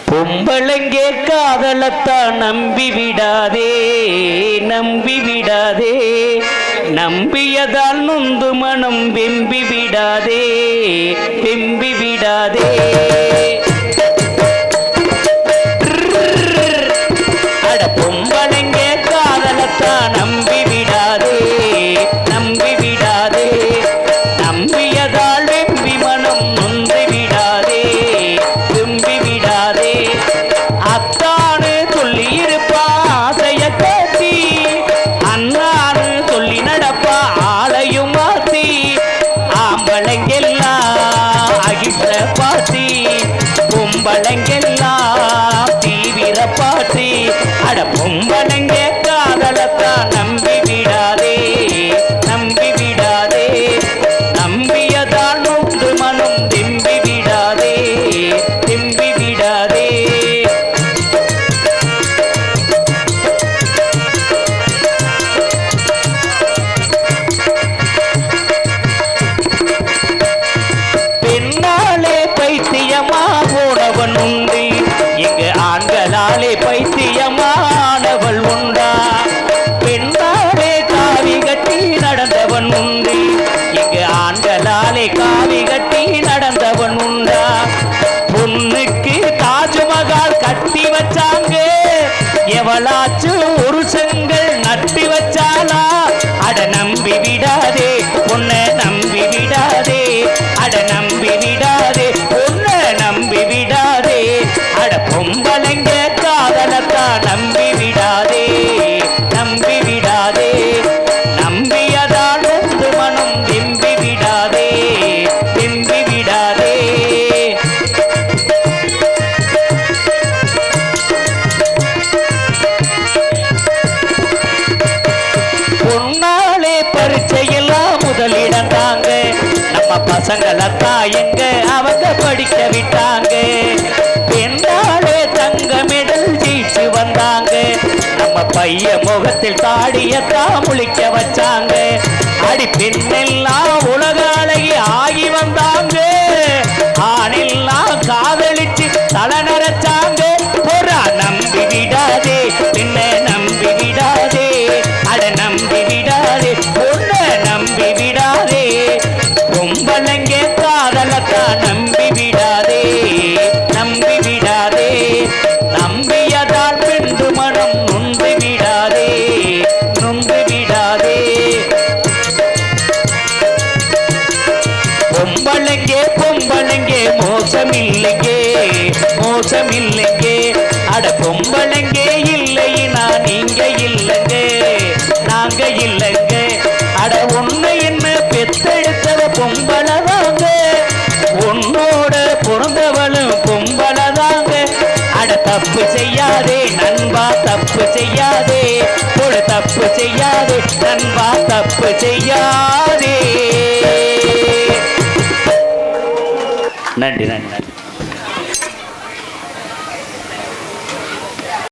பொம்பளைங்கே காதலத்தான் நம்பி விடாதே நம்பி விடாதே, நம்பியதால் நொந்து மனம் வெம்பி விடாதே வெம்பி விடாதே. அட பொம்பளைங்கே காதலத்தான் நம்பி விடாதே நம்பி விடாதே, நம்பியதால் வெம்பி மனம் நொந்து விடாதே வெம்பி விடாதே. அத்தானு சொல்லி இருப்பா ஆசைய காட்டி, அண்ணானு சொல்லி நடப்பா ஆளையும் மாத்தி, ஆம்பளைங்கெல்லாம் அகின்ற பாட்டி பொம்பளைங்கெல்லாம் தீவிர பாட்டி. அட பொம்பளைங்க காதலத்தான் நம்பி விடாதே நம்பி விடாதே, நம்பியதால் நொந்து மனம் வெம்பி விடாதே வெம்பி விடாதே. பெண்ணாலே பைத்தியமா போனவன் உண்டு, எங்க ஆண்களாலே பைத்தியமானவள் உண்டா? பெண்ணாலே காவி கட்டி நடந்தவன் உண்டு, எங்க ஆண்களாலே காவி கட்டி நடந்தவன் உண்டா? பொண்ணுக்கு தாஜ்மஹால் கட்டி வச்சாங்க, எவளாச்சும் ஒரு செங்கல் நட்டி வச்சாலா? அட நம்பி விடாதே பொண்ணை நம்பி விடாதே, அட நம்பி விடாதே பொண்ணை நம்பி விடாதே. அட பொம்பளைங்க காதலத்தான் நம்பி விடாதே நம்பி விடாதே, நம்பியதால் நொந்து மனம் வெம்பி விடாதே வெம்பி விடாதே. பொன்னாலே பரீட்சையெல்லாம் முதலிடம் தாங்க, நம்ம பசங்களத்தான் எங்க அவங்க படிக்க விட்டாங்க. பெண்ணாலே தங்க மெடல் ஜெயிச்சு வந்தாங்க, நம்ம பைய முகத்தில் தாடியத்தான் முழிக்க வச்சாங்க. அடி பெண்ணெல்லாம் உலக அழகி ஆகி வந்தாங்க, ஆணெல்லாம் காதலிச்சு தலை நரைச்சாங்க. பொறா நம்பி விடாதே பின்ன நம்பி விடாதே, அட நம்பி விடாதே பொண்ணை நம்பி விடாதே. பொம்பளைங்க காதலத்தான் நம்பி விடாதே நம்பி விடாதே, நம்பியதால் பெண்டு மனம் நொந்து விடாதே நொந்து விடாதே. பொம்பளைங்கே பொம்பளைங்கே மோசமில்லைங்கே மோசமில்லைங்கே, அட பொம்பளைங்கே இல்லைனா நீங்க இல்லைங்க நாங்க இல்லைங்க. அட ஒண்ணு என்ன பெத்தெடுத்தவ பொம்பளைதாங்க, உன்னோட பிறந்தவளும் பொம்பளைதாங்க. அட தப்பு செய்யாதே நண்பா தப்பு செய்யாதே, ஒரு தப்பு செய்யாதே நண்பா தப்பு செய்யாதே. நன்றி நன்றி.